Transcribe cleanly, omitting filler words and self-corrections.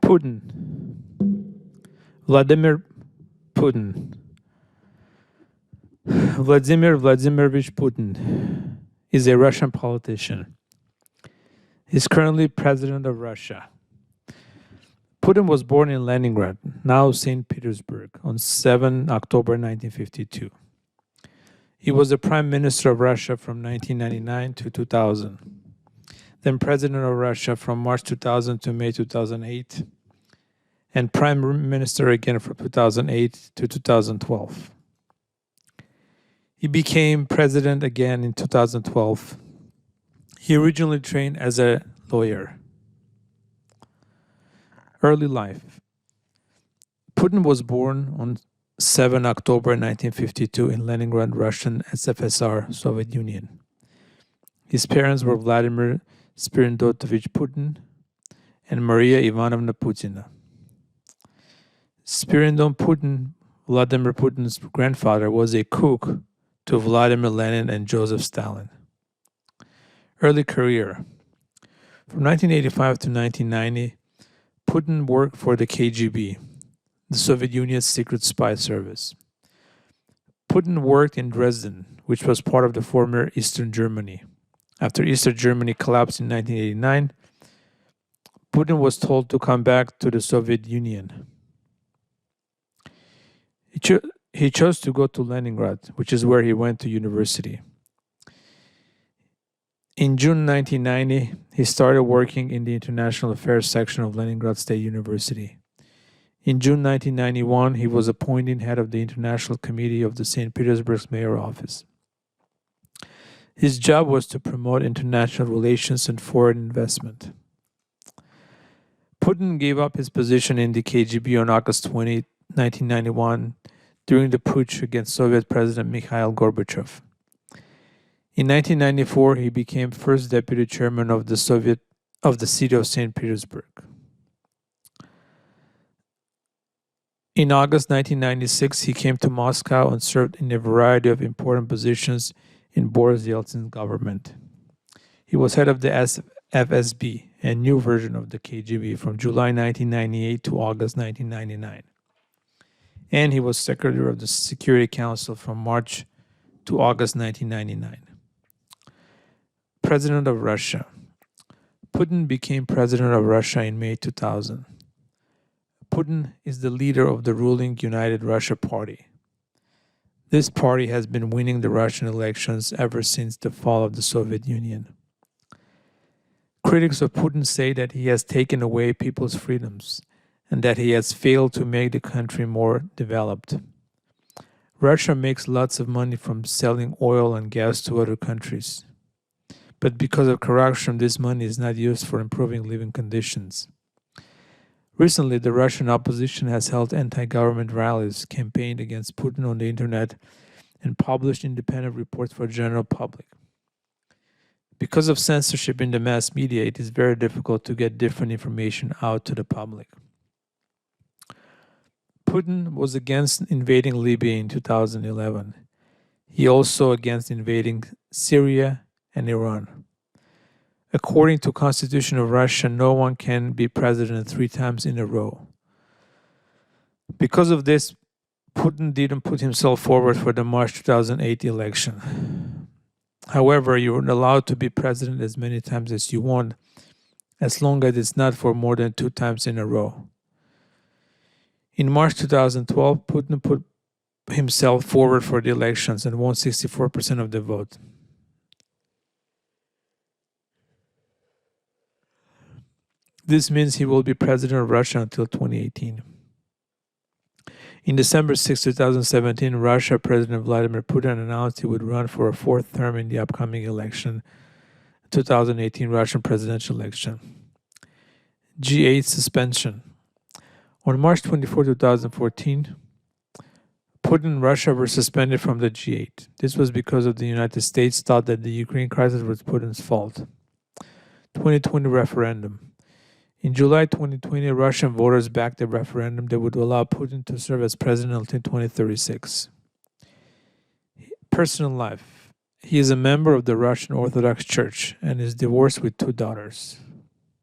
Putin. Vladimir Putin. Vladimir Vladimirovich Putin is a Russian politician. He's currently president of Russia. Putin was born in Leningrad, now St. Petersburg, on 7 October 1952. He was the Prime Minister of Russia from 1999 to 2000, then President of Russia from March 2000 to May 2008, and Prime Minister again from 2008 to 2012. He became president again in 2012. He originally trained as a lawyer. Early life. Putin was born on 7 October 1952 in Leningrad, Russian SFSR, Soviet Union. His parents were Vladimir Spiridontovich Putin and Maria Ivanovna Putina. Spiridon Putin, Vladimir Putin's grandfather, was a cook to Vladimir Lenin and Joseph Stalin. Early career. From 1985 to 1990, Putin worked for the KGB, the Soviet Union's secret spy service. Putin worked in Dresden, which was part of the former Eastern Germany. After Eastern Germany collapsed in 1989, Putin was told to come back to the Soviet Union. He chose to go to Leningrad, which is where he went to university. In June 1990, he started working in the International Affairs section of Leningrad State University. In June 1991, he was appointed head of the International Committee of the St. Petersburg's mayor office. His job was to promote international relations and foreign investment. Putin gave up his position in the KGB on August 20, 1991, during the putsch against Soviet President Mikhail Gorbachev. In 1994, he became first deputy chairman of the city of St. Petersburg. In August 1996, he came to Moscow and served in a variety of important positions in Boris Yeltsin's government. He was head of the FSB, a new version of the KGB, from July 1998 to August 1999. And he was secretary of the Security Council from March to August 1999. President of Russia. Putin became president of Russia in May 2000. Putin is the leader of the ruling United Russia Party. This party has been winning the Russian elections ever since the fall of the Soviet Union. Critics of Putin say that he has taken away people's freedoms and that he has failed to make the country more developed. Russia makes lots of money from selling oil and gas to other countries. But because of corruption, this money is not used for improving living conditions. Recently, the Russian opposition has held anti-government rallies, campaigned against Putin on the internet, and published independent reports for the general public. Because of censorship in the mass media, it is very difficult to get different information out to the public. Putin was against invading Libya in 2011. He also against invading Syria and Iran. According to Constitution of Russia, no one can be president 3 times in a row. Because of this, Putin didn't put himself forward for the March 2008 election. However, you're allowed to be president as many times as you want, as long as it's not for more than 2 times in a row. In March 2012, Putin put himself forward for the elections and won 64% of the vote. This means he will be president of Russia until 2018. In December 6, 2017, Russia President Vladimir Putin announced he would run for a 4th term in the upcoming election, 2018 Russian presidential election. G8 suspension. On March 24, 2014, Putin and Russia were suspended from the G8. This was because of the United States thought that the Ukraine crisis was Putin's fault. 2020 referendum. In July 2020, Russian voters backed a referendum that would allow Putin to serve as president until 2036. Personal life. He is a member of the Russian Orthodox Church and is divorced with 2 daughters.